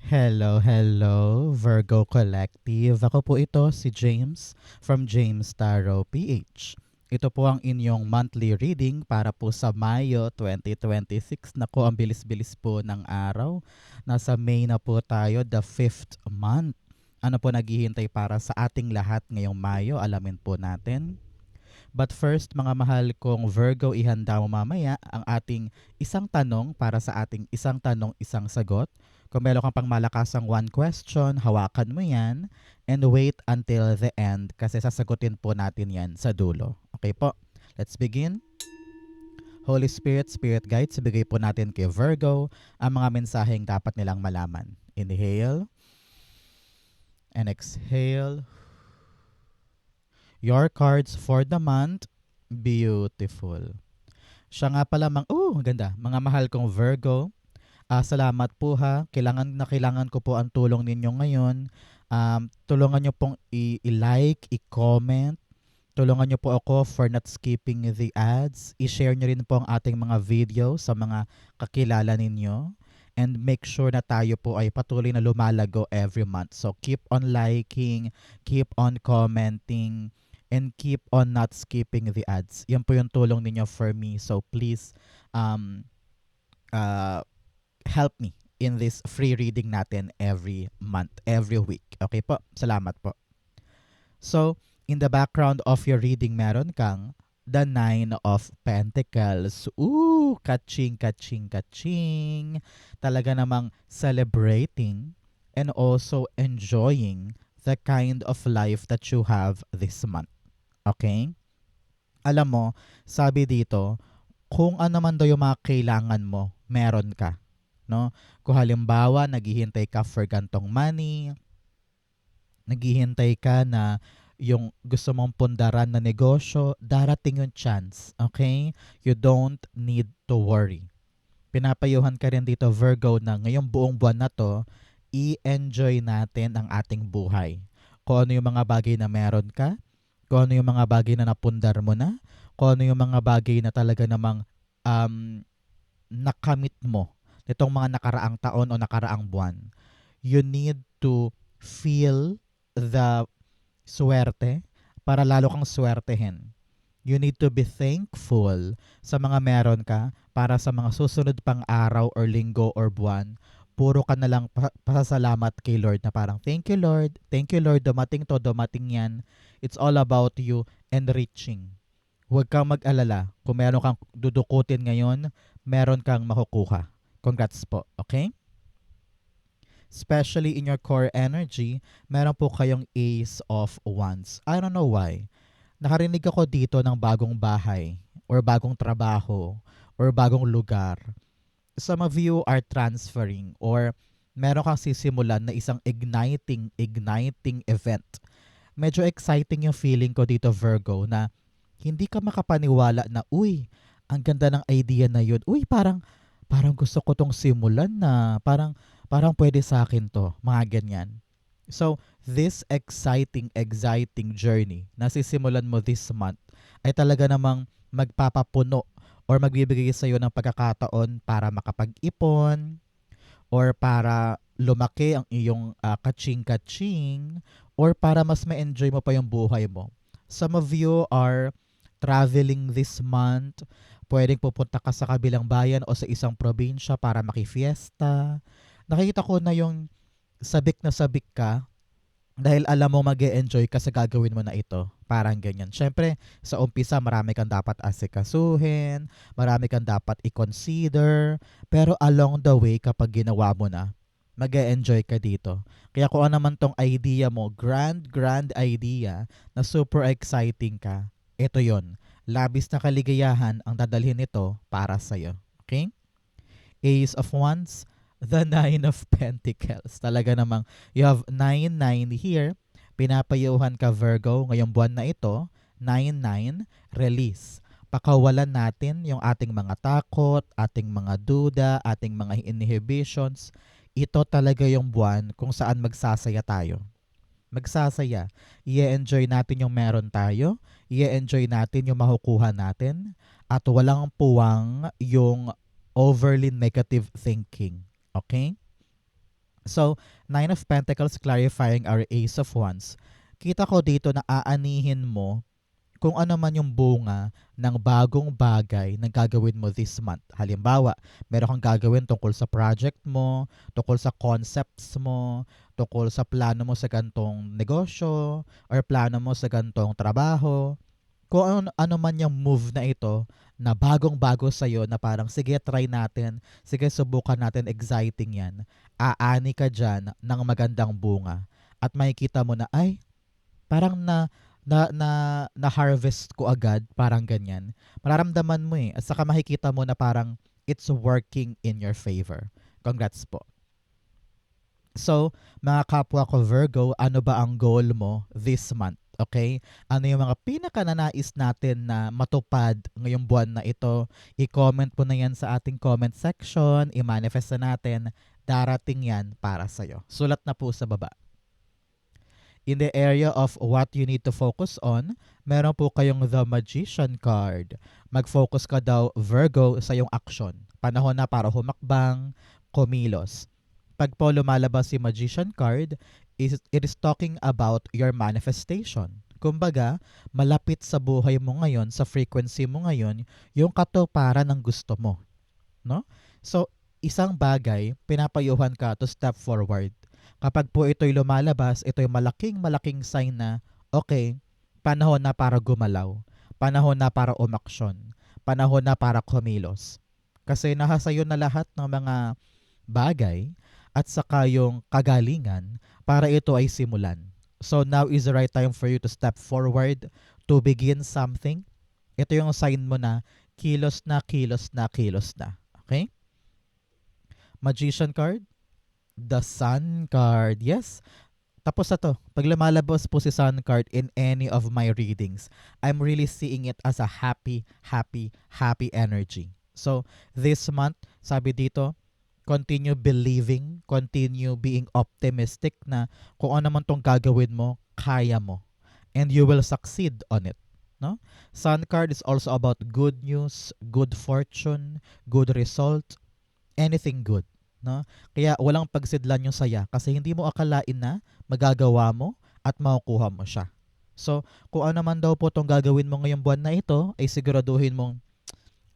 Hello, hello, Virgo Collective. Ako po ito, si James from James Tarot PH. Ito po ang inyong monthly reading para po sa Mayo 2026. Naku, ang bilis-bilis po ng araw. Nasa May na po tayo, the 5th month. Ano po naghihintay para sa ating lahat ngayong Mayo? Alamin po natin. But first, mga mahal kong Virgo, ihanda mo mamaya ang ating isang tanong para sa ating isang tanong, isang sagot. Kung meron kang pang malakasang one question, hawakan mo yan and wait until the end kasi sasagutin po natin yan sa dulo. Okay po? Let's begin. Holy Spirit, Spirit Guides, ibigay po natin kay Virgo ang mga mensaheng dapat nilang malaman. Inhale and exhale. Your cards for the month, beautiful. Siya nga pala, ang ganda. Mga mahal kong Virgo, salamat po ha. Kailangan ko po ang tulong ninyo ngayon. Tulungan nyo pong i-like, i-comment. Tulungan nyo po ako for not skipping the ads. I-share nyo rin po ang ating mga video sa mga kakilala ninyo. And make sure na tayo po ay patuloy na lumalago every month. So keep on liking, keep on commenting, and keep on not skipping the ads. Yan po yung tulong ninyo for me. So please um, uh, help me in this free reading natin every month, every week. Okay po? Salamat po. So, in the background of your reading, meron kang the Nine of Pentacles. Ooh, kaching, kaching, kaching. Talaga namang celebrating and also enjoying the kind of life that you have this month. Okay? Alam mo, sabi dito, kung ano man daw yung mga kailangan mo, meron ka. No? Kung halimbawa, naghihintay ka for gantong money, naghihintay ka na yung gusto mong pundaran na negosyo, darating yung chance. Okay? You don't need to worry. Pinapayuhan ka rin dito, Virgo, na ngayong buong buwan na to, i-enjoy natin ang ating buhay. Kung ano yung mga bagay na meron ka, kung ano yung mga bagay na napundar mo na, kung ano yung mga bagay na talaga namang nakamit mo nitong mga nakaraang taon o nakaraang buwan. You need to feel the swerte para lalo kang swertehin. You need to be thankful sa mga meron ka para sa mga susunod pang araw or linggo or buwan. Puro ka na lang pasasalamat kay Lord na parang, thank you Lord, dumating to, dumating yan. It's all about you enriching. Huwag kang mag-alala. Kung meron kang dudukutin ngayon, meron kang makukuha. Congrats po, okay? Especially in your core energy, meron po kayong Ace of Wands. I don't know why. Nakarinig ako dito ng bagong bahay or bagong trabaho or bagong lugar. Some of you are transferring or meron kang sisimulan na isang igniting event. Medyo exciting yung feeling ko dito, Virgo, na hindi ka makapaniwala na, uy, ang ganda ng idea na yun. Uy, parang gusto ko tong simulan na. Parang pwede sa akin to. Mga ganyan. So, this exciting journey na sisimulan mo this month ay talaga namang magpapapuno or magbibigay sa iyo ng pagkakataon para makapag-ipon or para lumaki ang iyong kaching-kaching or para mas ma-enjoy mo pa yung buhay mo. Some of you are traveling this month. Pwedeng pupunta ka sa kabilang bayan o sa isang probinsya para makifiesta. Nakikita ko na yung sabik ka dahil alam mo mag-e-enjoy ka sa gagawin mo na ito. Parang ganyan. Siyempre, sa umpisa marami kang dapat asikasuhin, marami kang dapat i-consider, pero along the way kapag ginawa mo na, mag-e-enjoy ka dito. Kaya kung ano naman tong idea mo, grand idea na super exciting ka, ito yon. Labis na kaligayahan ang dadalhin nito para sa'yo. Okay? Ace of Wands, the Nine of Pentacles. Talaga namang you have 9-9 here. Pinapayuhan ka, Virgo, ngayong buwan na ito. 9-9, release. Pakawalan natin yung ating mga takot, ating mga duda, ating mga inhibitions. Ito talaga yung buwan kung saan magsasaya tayo. Magsasaya. I-enjoy natin yung meron tayo. I-enjoy natin yung makukuha natin. At walang puwang yung overly negative thinking. Okay? So, Nine of Pentacles clarifying our Ace of Wands. Kita ko dito na aanihin mo kung ano man yung bunga ng bagong bagay na gagawin mo this month. Halimbawa, meron kang gagawin tungkol sa project mo, tungkol sa concepts mo, tungkol sa plano mo sa gantong negosyo, or plano mo sa gantong trabaho. Kung ano man yung move na ito na bagong-bago sa'yo na parang sige try natin, sige subukan natin, exciting yan. Aani ka dyan ng magandang bunga. At makikita mo na ay parang na harvest ko agad, parang ganyan. Mararamdaman mo eh. At saka makikita mo na parang it's working in your favor. Congrats po. So, mga kapwa ko Virgo, ano ba ang goal mo this month? Okay? Ano yung mga pinakananais natin na matupad ngayong buwan na ito? I-comment mo na yan sa ating comment section. I-manifest na natin. Darating yan para sa'yo. Sulat na po sa baba. In the area of what you need to focus on, meron po kayong The Magician card. Mag-focus ka daw, Virgo, sa iyong action. Panahon na para humakbang, kumilos. Pag po lumalabas si Magician card, it is talking about your manifestation. Kumbaga, malapit sa buhay mo ngayon, sa frequency mo ngayon, yung katuparan ng gusto mo. No? So, isang bagay, pinapayuhan ka to step forward. Kapag po ito'y lumalabas, ito'y malaking sign na, okay, panahon na para gumalaw. Panahon na para umaksyon. Panahon na para kumilos. Kasi nasa sayo na lahat ng mga bagay at saka yung kagalingan para ito ay simulan. So now is the right time for you to step forward, to begin something. Ito yung sign mo na kilos na, kilos na, kilos na. Okay? Magician card. The Sun card. Yes. Tapos na to. Pag lumalabas po si Sun card in any of my readings, I'm really seeing it as a happy energy. So, this month, sabi dito, continue believing, continue being optimistic na kung ano man tong gagawin mo, kaya mo. And you will succeed on it. No? Sun card is also about good news, good fortune, good result, anything good. No? Kaya walang pagsidlan yung saya kasi hindi mo akalain na magagawa mo at makukuha mo siya. So, kung ano man daw po itong gagawin mo ngayong buwan na ito, ay siguraduhin mong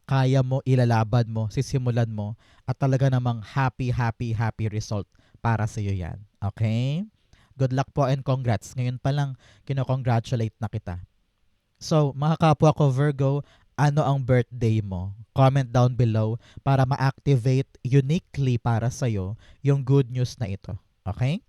kaya mo, ilalaban mo, sisimulan mo, at talaga namang happy result para sa iyo yan. Okay? Good luck po and congrats. Ngayon pa lang, kinocongratulate na kita. So, mga kapwa ko Virgo, ano ang birthday mo? Comment down below para ma-activate uniquely para sa'yo yung good news na ito. Okay?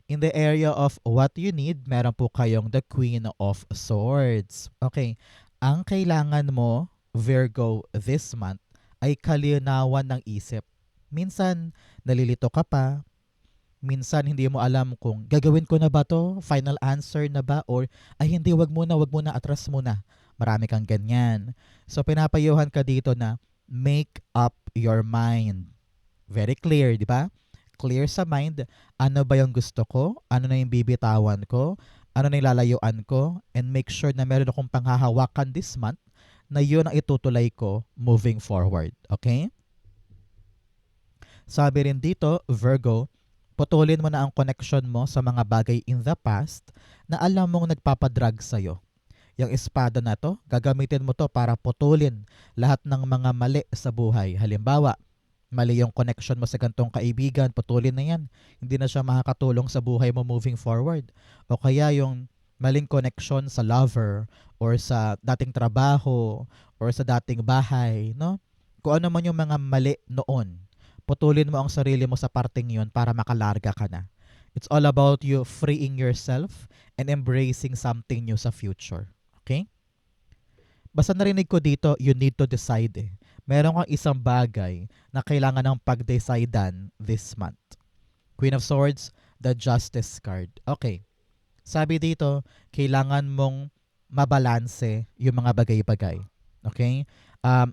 In the area of what you need, meron po kayong the Queen of Swords. Okay. Ang kailangan mo, Virgo, this month ay kalinawan ng isip. Minsan, nalilito ka pa. Minsan, hindi mo alam kung gagawin ko na ba to? Final answer na ba? Or, ay hindi, wag muna, atras muna. Marami kang ganyan. So, pinapayuhan ka dito na make up your mind. Very clear, di ba? Clear sa mind, ano ba yung gusto ko? Ano na yung bibitawan ko? Ano na yung lalayuan ko? And make sure na meron akong panghahawakan this month na yun ang itutulay ko moving forward. Okay? Sabi rin dito, Virgo, putulin mo na ang connection mo sa mga bagay in the past na alam mong nagpapadrag sa'yo. Yung espada na to, gagamitin mo to para putulin lahat ng mga mali sa buhay. Halimbawa, mali yung connection mo sa gantong kaibigan, putulin na yan. Hindi na siya makakatulong sa buhay mo moving forward. O kaya yung maling connection sa lover or sa dating trabaho or sa dating bahay, no? Kung ano man yung mga mali noon, putulin mo ang sarili mo sa parting yun para makalarga ka na. It's all about you freeing yourself and embracing something new sa future. Okay? Basta narinig ko dito, you need to decide eh. Meron kang isang bagay na kailangan ng pag-decidean this month. Queen of Swords, the Justice card. Okay. Sabi dito, kailangan mong mabalanse yung mga bagay-bagay. Okay?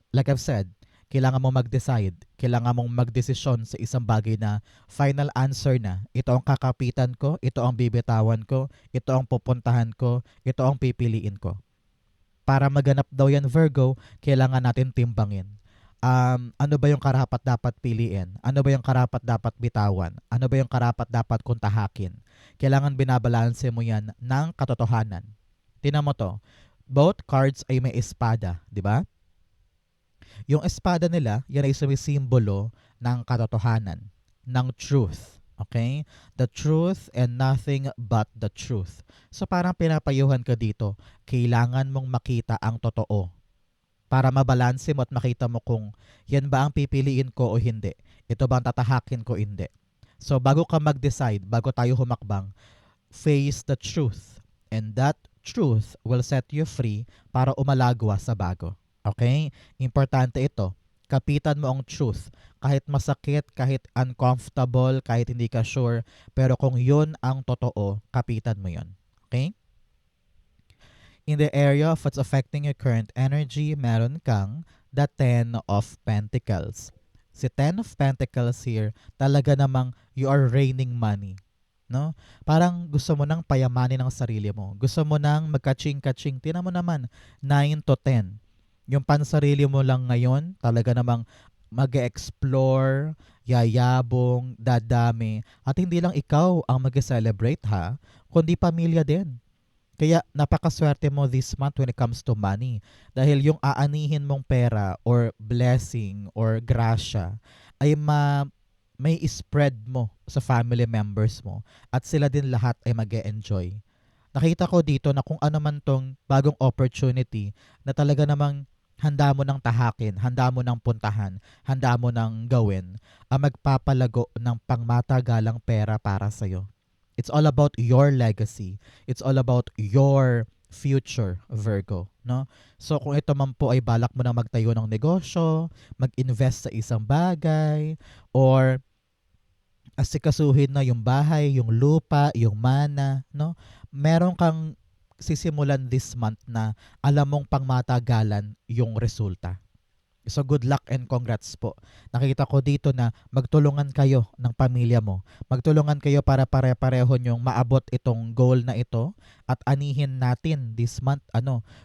Like I've said, kailangan mong mag-decide. Kailangan mong magdesisyon sa isang bagay na final answer na. Ito ang kakapitan ko, ito ang bibitawan ko, ito ang pupuntahan ko, ito ang pipiliin ko. Para maganap daw yan Virgo, kailangan natin timbangin. Ano ba yung karapat dapat piliin? Ano ba yung karapat dapat bitawan? Ano ba yung karapat dapat kuntahakin? Kailangan binabalanse mo yan ng katotohanan. Tingnan mo to. Both cards ay may espada, di ba? Yung espada nila, yan ay sumisimbolo ng katotohanan, ng truth. Okay? The truth and nothing but the truth. So parang pinapayuhan ka dito, kailangan mong makita ang totoo para mabalanse mo at makita mo kung yan ba ang pipiliin ko o hindi. Ito ba ang tatahakin ko o hindi. So bago ka mag-decide, bago tayo humakbang, face the truth. And that truth will set you free para umalagwa sa bago. Okay? Importante ito. Kapitan mo ang truth. Kahit masakit, kahit uncomfortable, kahit hindi ka sure, pero kung yun ang totoo, kapitan mo yun. Okay? In the area of what's affecting your current energy, meron kang the Ten of Pentacles. Si Ten of Pentacles here, talaga namang you are raining money. No? Parang gusto mo nang payamanin ang sarili mo. Gusto mo nang magkaching-kaching. Tingnan mo naman, 9 to 10. Yung pansarili mo lang ngayon, talaga namang mag-explore, yayabong, dadami. At hindi lang ikaw ang mag-celebrate ha, kundi pamilya din. Kaya napakaswerte mo this month when it comes to money. Dahil yung aanihin mong pera or blessing or grasya ay may spread mo sa family members mo at sila din lahat ay mag-e-enjoy. Nakita ko dito na kung ano man tong bagong opportunity na talaga namang handa mo nang tahakin, handa mo nang puntahan, handa mo nang gawin, ang magpapalago ng pangmatagalang pera para sa'yo. It's all about your legacy. It's all about your future, Virgo. No? So kung ito man po ay balak mo na magtayo ng negosyo, mag-invest sa isang bagay, or asikasuhin na yung bahay, yung lupa, yung mana, no? Meron kang sisimulan this month na alam mong pangmatagalan yung resulta. So good luck and congrats po. Nakita ko dito na magtulungan kayo ng pamilya mo. Magtulungan kayo para pare-pareho nyong maabot itong goal na ito at anihin natin this month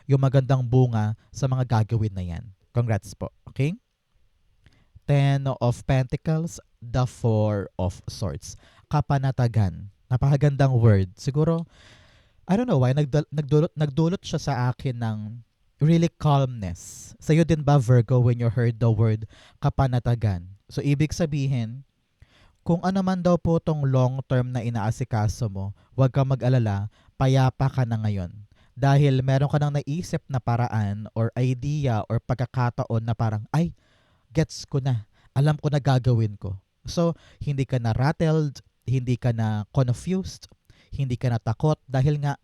yung magandang bunga sa mga gagawin na yan. Congrats po. Okay? Ten of Pentacles, the Four of Swords. Kapanatagan. Napakagandang word. Siguro, I don't know why, nagdulot siya sa akin ng really calmness. Sa'yo din ba, Virgo, when you heard the word kapanatagan? So, ibig sabihin, kung ano man daw po tong long term na inaasikaso mo, huwag kang mag-alala, payapa ka na ngayon. Dahil meron ka nang naisip na paraan or idea or pagkakataon na parang, ay, gets ko na. Alam ko na gagawin ko. So, hindi ka na rattled, hindi ka na confused, hindi ka na takot dahil nga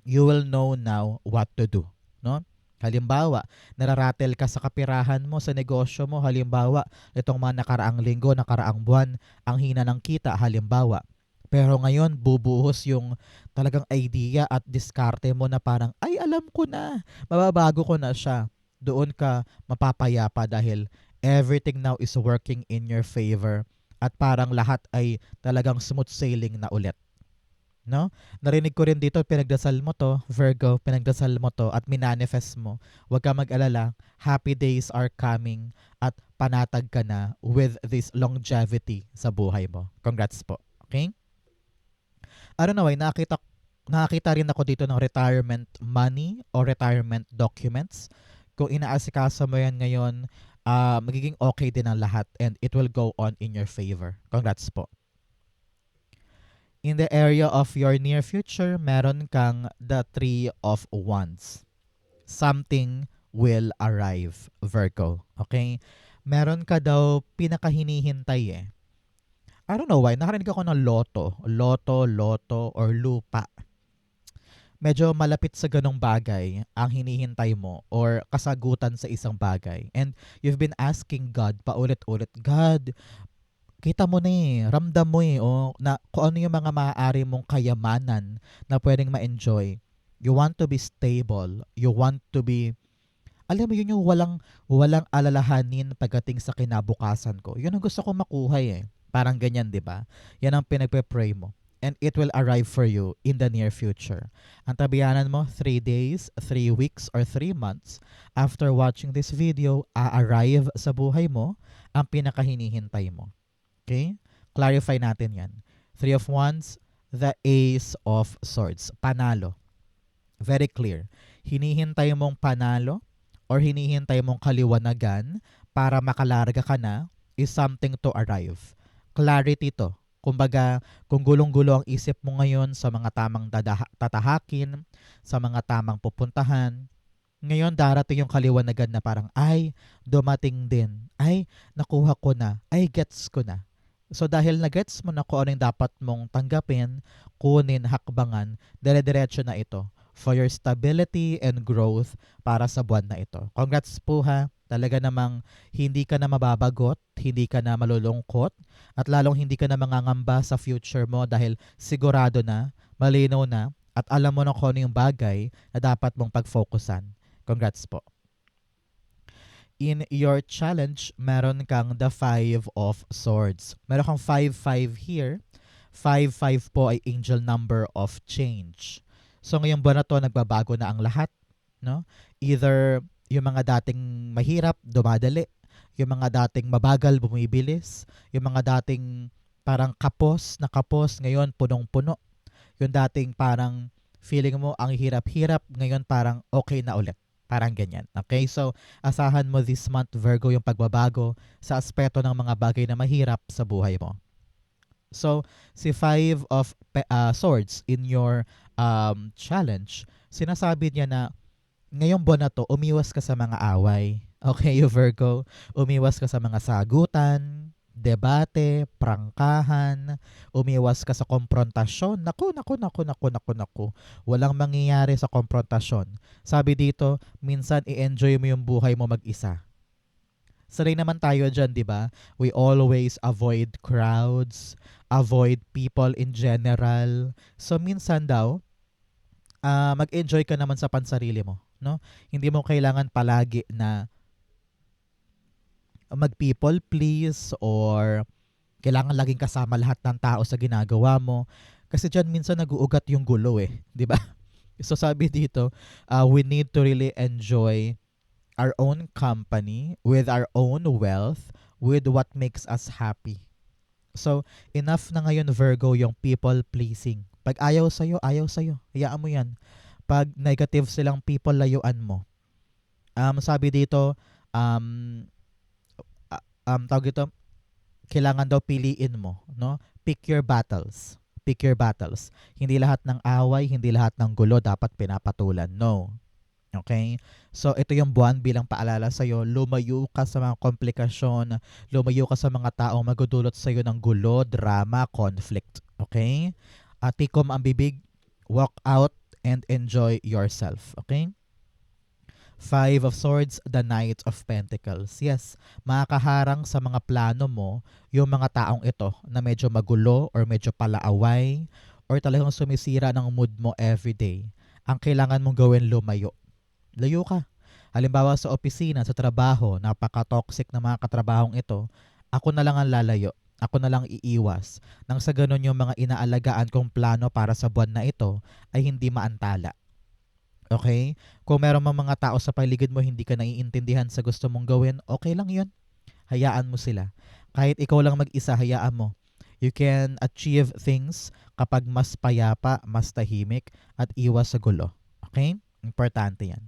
you will know now what to do. No? Halimbawa, nararatel ka sa kapirahan mo, sa negosyo mo. Halimbawa, itong mga nakaraang linggo, nakaraang buwan, ang hina ng kita, halimbawa. Pero ngayon, bubuhos yung talagang idea at diskarte mo na parang, ay, alam ko na, mababago ko na siya. Doon ka mapapayapa dahil everything now is working in your favor at parang lahat ay talagang smooth sailing na ulit. No? Narinig ko rin dito, pinagdasal mo to, Virgo, pinagdasal mo to at minanifest mo. Huwag ka mag-alala, happy days are coming at panatag ka na with this longevity sa buhay mo. Congrats po. Okay? I don't know why, nakakita rin ako dito ng retirement money or retirement documents. Kung inaasikaso mo yan ngayon, magiging okay din ang lahat and it will go on in your favor. Congrats po. In the area of your near future, meron kang the Three of Wands. Something will arrive, Virgo. Okay? Meron ka daw pinakahinihintay eh. I don't know why, nakarinig ako ng loto, or lupa. Medyo malapit sa ganong bagay ang hinihintay mo or kasagutan sa isang bagay. And you've been asking God paulit-ulit, God, kita mo na ramdam mo na kung ano yung mga maaari mong kayamanan na pwedeng ma-enjoy. You want to be stable. You want to be, alam mo yun yung walang alalahanin pagdating sa kinabukasan ko. Yun ang gusto ko makuha Parang ganyan, di ba? Yan ang pinagpe-pray mo. and it will arrive for you in the near future. Ang tabihanan mo, 3 days, 3 weeks, or 3 months after watching this video, a-arrive sa buhay mo ang pinakahinihintay mo. Okay? Clarify natin yan. Three of Wands, the Ace of Swords. Panalo. Very clear. Hinihintay mong panalo or hinihintay mong kaliwanagan para makalarga ka na is something to arrive. Clarity to. Kumbaga, kung gulong-gulo ang isip mo ngayon sa mga tamang tatahakin, sa mga tamang pupuntahan, ngayon darating yung kaliwanagan na parang, ay, dumating din. Ay, nakuha ko na. Ay, gets ko na. So dahil na-gets mo na kung ano yung dapat mong tanggapin, kunin, hakbangan, dire-diretso na ito for your stability and growth para sa buwan na ito. Congrats po ha. Talaga namang hindi ka na mababagot, hindi ka na malulungkot, at lalong hindi ka na mangangamba sa future mo dahil sigurado na, malinaw na, at alam mo na kung ano yung bagay na dapat mong pag-focusan. Congrats po. In your challenge, meron kang the 5 of Swords. Meron kang 5-5 here. 5-5 po ay angel number of change. So ngayong buwan na to, nagbabago na ang lahat. No? Either yung mga dating mahirap, dumadali. Yung mga dating mabagal, bumibilis. Yung mga dating parang kapos, ngayon punong-puno. Yung dating parang feeling mo ang hirap-hirap, ngayon parang okay na ulit. Parang ganyan. Okay? So, asahan mo this month, Virgo, yung pagbabago sa aspeto ng mga bagay na mahirap sa buhay mo. So, si 5 of Swords in your challenge, sinasabi niya na ngayong buwan na to, umiwas ka sa mga away. Okay, Virgo? Umiwas ka sa mga sagutan, debate, prangkahan, umiwas ka sa konfrontasyon. Naku. Walang mangyayari sa konfrontasyon. Sabi dito, minsan i-enjoy mo yung buhay mo mag-isa. Sanay naman tayo dyan, di ba? We always avoid crowds, avoid people in general. So, minsan daw, mag-enjoy ka naman sa pansarili mo. No? Hindi mo kailangan palagi na mag-people please or kailangan laging kasama lahat ng tao sa ginagawa mo. Kasi dyan minsan nag-uugat yung gulo eh. Di ba? So sabi dito, we need to really enjoy our own company with our own wealth with what makes us happy. So, enough na ngayon, Virgo, yung people pleasing. Pag ayaw sa'yo, hayaan mo yan. Pag negative silang people, layuan mo. Sabi dito, tawag ito, kailangan daw piliin mo, no? Pick your battles. Hindi lahat ng away, hindi lahat ng gulo dapat pinapatulan. No. Okay? So, ito yung buwan bilang paalala sa'yo, lumayo ka sa mga komplikasyon, lumayo ka sa mga taong magdudulot sa'yo ng gulo, drama, conflict. Okay? Tikom ang bibig, walk out, and enjoy yourself. Okay? 5 of Swords, the Knight of Pentacles. Yes, makakaharang sa mga plano mo yung mga taong ito na medyo magulo or medyo palaaway or talagang sumisira ng mood mo everyday. Ang kailangan mong gawin, lumayo. Layo ka. Halimbawa sa opisina, sa trabaho, napaka-toxic na mga katrabahong ito, ako na lang ang lalayo. Ako na lang iiwas. Nang sa ganun yung mga inaalagaan kong plano para sa buwan na ito ay hindi maantala. Okay? Kung meron mang mga tao sa paligid mo hindi ka naiintindihan sa gusto mong gawin, okay lang yun. Hayaan mo sila. Kahit ikaw lang mag-isa, hayaan mo. You can achieve things kapag mas payapa, mas tahimik, at iwas sa gulo. Okay? Importante yan.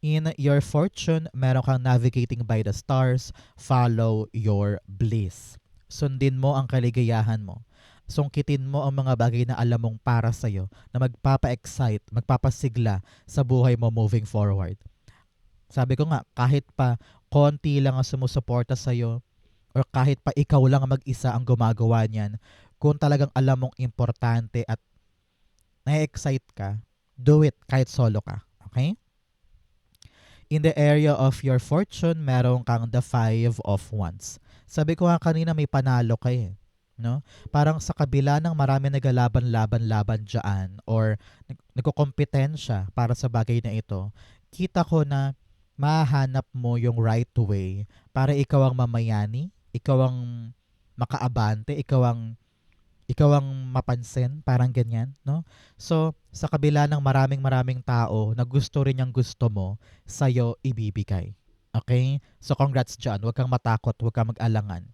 In your fortune, meron kang navigating by the stars, follow your bliss. Sundin mo ang kaligayahan mo. Sungkitin mo ang mga bagay na alam mong para sa'yo, na magpapa-excite, magpapasigla sa buhay mo moving forward. Sabi ko nga, kahit pa konti lang ang sumusuporta sa'yo, or kahit pa ikaw lang mag-isa ang gumagawa niyan, kung talagang alam mong importante at na-excite ka, do it kahit solo ka. Okay? In the area of your fortune, meron kang the 5 of Wands. Sabi ko nga kanina may panalo kayo. No? Parang sa kabila ng marami nagalaban-laban dyan or nagkukompetensya para sa bagay na ito, kita ko na mahanap mo yung right way para ikaw ang mamayani, ikaw ang makaabante, ikaw ang Ikaw ang mapansin, parang ganyan, no? So, sa kabila ng maraming tao na gusto rin yung gusto mo, sa'yo ibibigay. Okay? So, congrats dyan. Huwag kang matakot, huwag kang mag-alangan.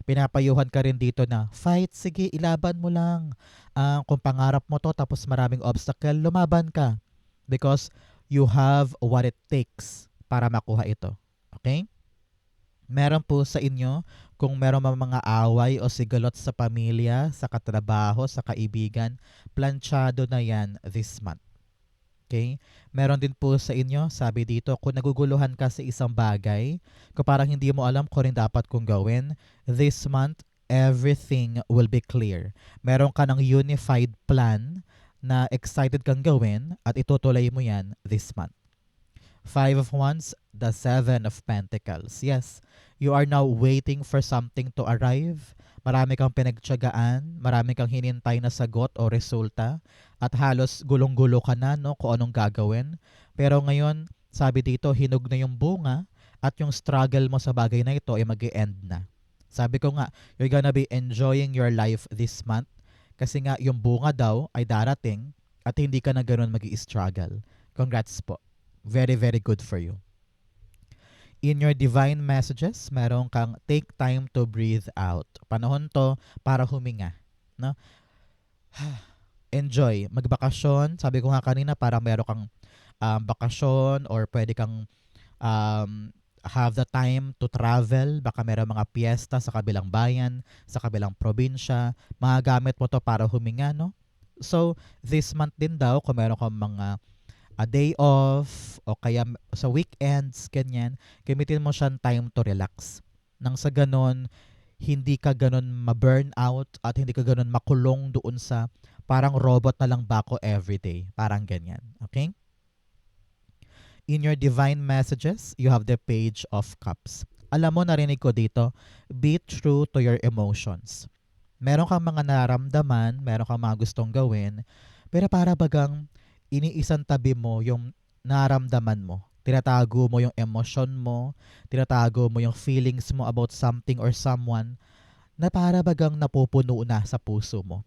Pinapayuhan ka rin dito na, fight, sige, ilaban mo lang. Kung pangarap mo to, tapos maraming obstacle, lumaban ka. Because you have what it takes para makuha ito. Okay? Meron po sa inyo, kung meron mga away o sigalot sa pamilya, sa katrabaho, sa kaibigan, planchado na yan this month. Okay? Meron din po sa inyo, sabi dito, kung naguguluhan ka sa isang bagay, kung parang hindi mo alam kung rin dapat kong gawin, this month, everything will be clear. Meron ka ng unified plan na excited kang gawin at itutuloy mo yan this month. Five of Wands, the Seven of Pentacles. Yes, you are now waiting for something to arrive. Marami kang pinagtiyagaan, marami kang hinintay na sagot o resulta, at halos gulong-gulo ka na, no, kung anong gagawin. Pero ngayon, sabi dito, hinog na yung bunga at yung struggle mo sa bagay na ito ay mag-e-end na. Sabi ko nga, you're gonna be enjoying your life this month kasi nga yung bunga daw ay darating at hindi ka na ganun mag-i-struggle. Congrats po. Very good for you. In your divine messages, meron kang take time to breathe out. Panahon to para huminga. No? Enjoy. Magbakasyon. Sabi ko nga kanina, para meron kang bakasyon or pwede kang have the time to travel. Baka meron mga piyesta sa kabilang bayan, sa kabilang probinsya. Magagamit mo to para huminga, no? So, this month din daw, kung meron kang mga a day off o kaya sa weekends, ganyan, gamitin mo siyang time to relax. Nang sa ganon, hindi ka ganon ma-burn out at hindi ka ganon makulong doon sa parang robot na lang ba ako everyday. Parang ganyan. Okay? In your divine messages, you have the Page of Cups. Alam mo, narinig ko dito, be true to your emotions. Meron kang mga nararamdaman, meron kang mga gustong gawin, pero para bagang iniisang tabi mo yung naramdaman mo. Tinatago mo yung emosyon mo, tinatago mo yung feelings mo about something or someone na para bagang napupuno na sa puso mo.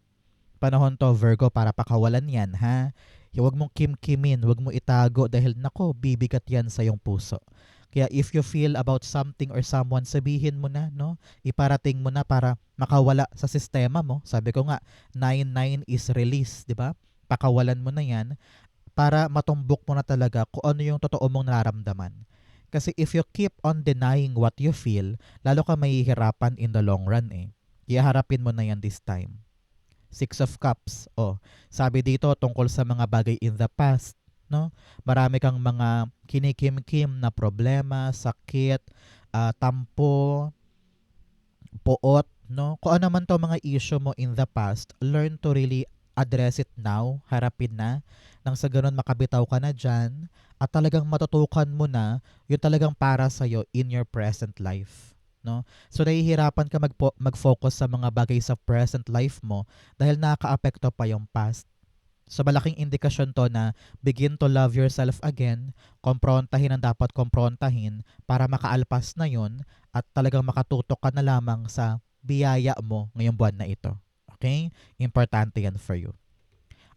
Panahon to, Virgo, para pakawalan yan, ha? Huwag mong kimkimin, huwag mo itago dahil nako, bibigat yan sa iyong puso. Kaya if you feel about something or someone, sabihin mo na, no? Iparating mo na para makawala sa sistema mo. Sabi ko nga, 9-9 is release, di ba? Pakawalan mo na yan para matumbok mo na talaga kung ano yung totoo mong nararamdaman. Kasi if you keep on denying what you feel, lalo ka mahihirapan in the long run eh. Iharapin mo na yan this time. Six of Cups. Oh, sabi dito tungkol sa mga bagay in the past, no? Marami kang mga kinikim-kim na problema, sakit, tampo, puot, no? Kung ano man to mga issue mo in the past, learn to really address it now, harapin na, nang sa ganun makabitaw ka na dyan, at talagang matutukan mo na yung talagang para sa'yo in your present life. No? So nahihirapan ka mag-focus sa mga bagay sa present life mo dahil nakaka-apekto pa yung past. So malaking indikasyon to na begin to love yourself again, komprontahin ang dapat komprontahin para makaalpas na yun at talagang makatutok ka na lamang sa biyaya mo ngayong buwan na ito. Okay? Importante yan for you.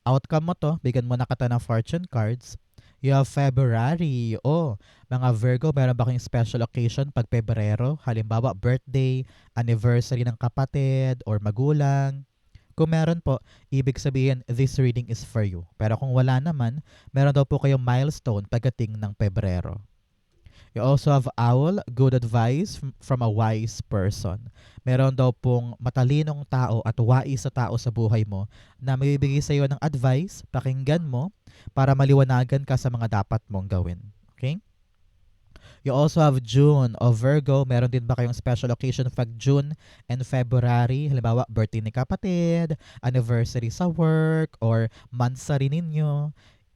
Outcome mo to, bigyan mo na kita ng fortune cards. You have February. Oh, mga Virgo, meron ba kayong special occasion pag Pebrero? Halimbawa, birthday, anniversary ng kapatid or magulang. Kung meron po, ibig sabihin, this reading is for you. Pero kung wala naman, meron daw po kayong milestone pagdating ng Pebrero. You also have Owl, good advice from a wise person. Meron daw pong matalinong tao at wais sa tao sa buhay mo na magbibigay sa iyo ng advice, pakinggan mo para maliwanagan ka sa mga dapat mong gawin. Okay? You also have June o Virgo. Meron din ba kayong special occasion pag June and February? Halimbawa, birthday ni kapatid, anniversary sa work, or monthsary ninyo.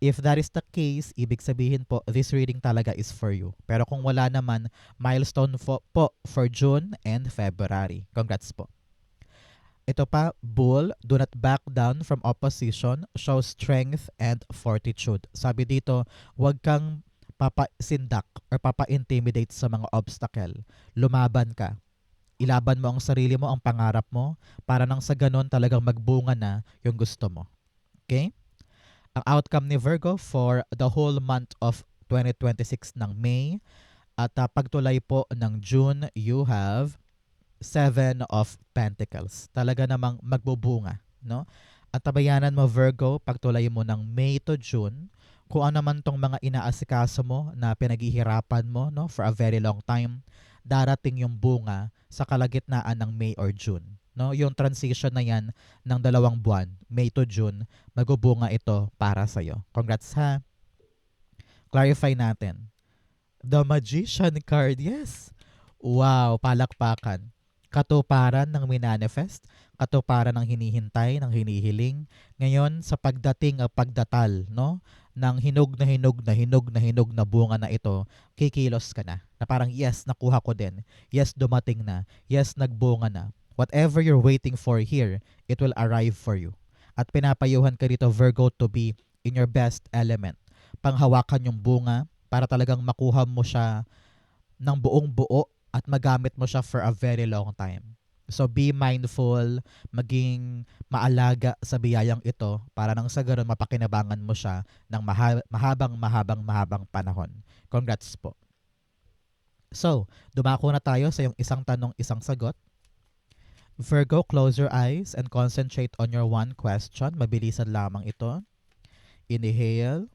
If that is the case, ibig sabihin po, this reading talaga is for you. Pero kung wala naman, milestone po for June and February. Congrats po. Ito pa, Bull, do not back down from opposition, show strength and fortitude. Sabi dito, huwag kang papasindak or papa-intimidate sa mga obstacle. Lumaban ka. Ilaban mo ang sarili mo, ang pangarap mo, para nang sa ganon talagang magbunga na yung gusto mo. Okay? Ang outcome ni Virgo for the whole month of 2026 ng May at pagtulay po ng June, you have Seven of Pentacles. Talaga namang magbubunga, no? At tabayanan mo Virgo, pagtulay mo ng May to June, kung ano man tong mga inaasikaso mo na pinaghihirapan mo, no, for a very long time, darating yung bunga sa kalagitnaan ng May or June. No, yung transition na yan ng 2 buwan, May to June, magbubunga ito para sa'yo. Congrats ha! Clarify natin. The Magician card, yes! Wow, palakpakan. Katuparan ng minanifest, katuparan ng hinihintay, ng hinihiling. Ngayon, sa pagdating at pagdatal, no, ng hinog na hinog na hinog na hinog na bunga na ito, kikilos ka na. Na parang, yes, nakuha ko din. Yes, dumating na. Yes, nagbunga na. Whatever you're waiting for here, it will arrive for you. At pinapayuhan ka dito, Virgo, to be in your best element. Panghawakan yung bunga para talagang makuha mo siya ng buong buo at magamit mo siya for a very long time. So be mindful, maging maalaga sa biyayang ito para nang sa ganon mapakinabangan mo siya ng mahabang panahon. Congrats po. So, dumako na tayo sa yung isang tanong, isang sagot. Virgo, close your eyes and concentrate on your one question. Mabilisan lamang ito. Inhale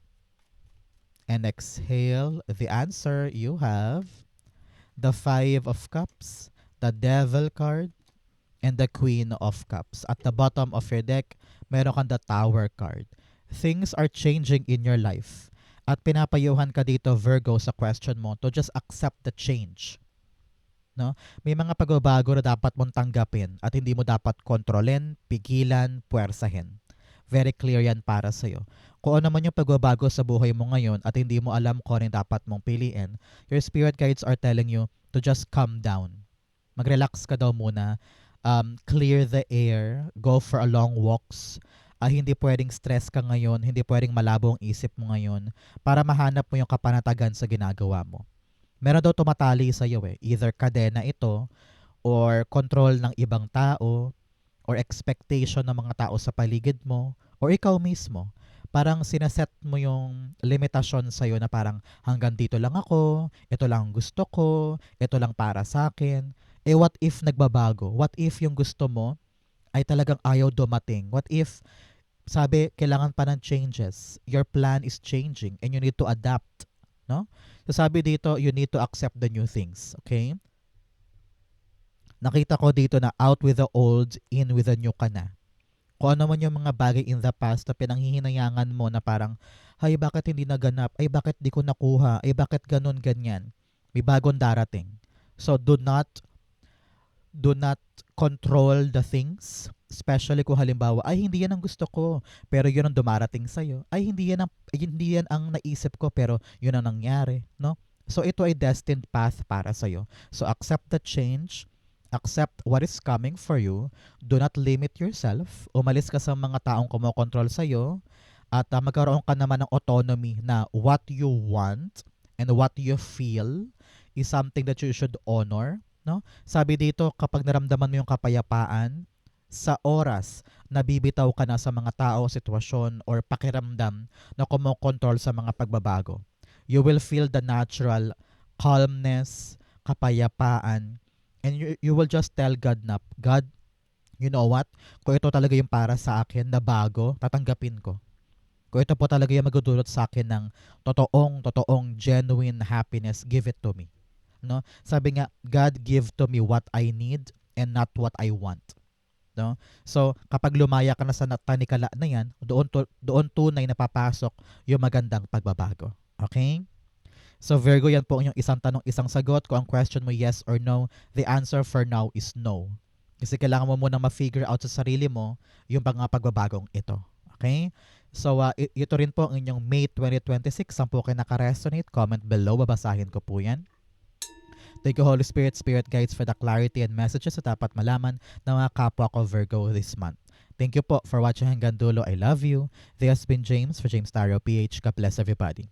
and exhale. The answer you have the Five of Cups, the Devil card, and the Queen of Cups. At the bottom of your deck, meron kang the Tower card. Things are changing in your life. At pinapayuhan ka dito, Virgo, sa question mo to just accept the change. No? May mga pagbabago na dapat mong tanggapin at hindi mo dapat kontrolin, pigilan, puwersahin. Very clear yan para sa'yo. Kung ano man yung pagbabago sa buhay mo ngayon at hindi mo alam kung ano yung dapat mong piliin, your spirit guides are telling you to just calm down. Mag-relax ka daw muna. Clear the air. Go for a long walks. Hindi pwedeng stress ka ngayon. Hindi pwedeng malabo ang isip mo ngayon para mahanap mo yung kapanatagan sa ginagawa mo. Meron daw tumatali sa'yo eh. Either kadena ito or control ng ibang tao or expectation ng mga tao sa paligid mo, or ikaw mismo. Parang sinaset mo yung limitasyon sa'yo na parang hanggang dito lang ako, ito lang gusto ko, ito lang para sa akin. What if nagbabago? What if yung gusto mo ay talagang ayaw dumating? What if, sabi, kailangan pa ng changes? Your plan is changing and you need to adapt. No? So sabi dito, you need to accept the new things. Okay? Nakita ko dito na out with the old, in with the new ka na. Kung ano man yung mga bagay in the past na pinanghihinayangan mo na parang, ay bakit hindi naganap? Ay bakit di ko nakuha? Ay bakit ganun ganyan? May bagong darating. So do not control the things. Especially kung halimbawa, ay hindi yan ang gusto ko, pero yun ang dumarating sa'yo. Ay hindi yan ang naisip ko, pero yun ang nangyari. No? So ito ay destined path para sa'yo. So accept the change. Accept what is coming for you. Do not limit yourself. Umalis ka sa mga taong kumokontrol sa'yo at magkaroon ka naman ng autonomy na what you want and what you feel is something that you should honor. No? Sabi dito, kapag naramdaman mo yung kapayapaan, sa oras na bibitaw ka na sa mga tao, sitwasyon, or pakiramdam na kumokontrol sa mga pagbabago, you will feel the natural calmness, kapayapaan, and you will just tell God na, God, you know what? Kung ito talaga yung para sa akin na bago, tatanggapin ko. Kung ito po talaga yung magdudulot sa akin ng totoong, genuine happiness, give it to me. No? Sabi nga, God, give to me what I need and not what I want. No? So, kapag lumaya ka na sa tanikala na yan, doon tunay na papasok yung magandang pagbabago. Okay? So Virgo, yan po yung isang tanong, isang sagot. Kung ang question mo yes or no, the answer for now is no. Kasi kailangan mo munang ma-figure out sa sarili mo yung mga pagbabagong ito. Okay? So ito rin po ang inyong May 2026. Saan po kayo naka-resonate? Comment below. Babasahin ko po yan. Thank you Holy Spirit, Spirit Guides for the clarity and messages na dapat malaman ng mga kapwa ko Virgo this month. Thank you po for watching hanggang dulo. I love you. This has been James for James Tarot PH. God bless everybody.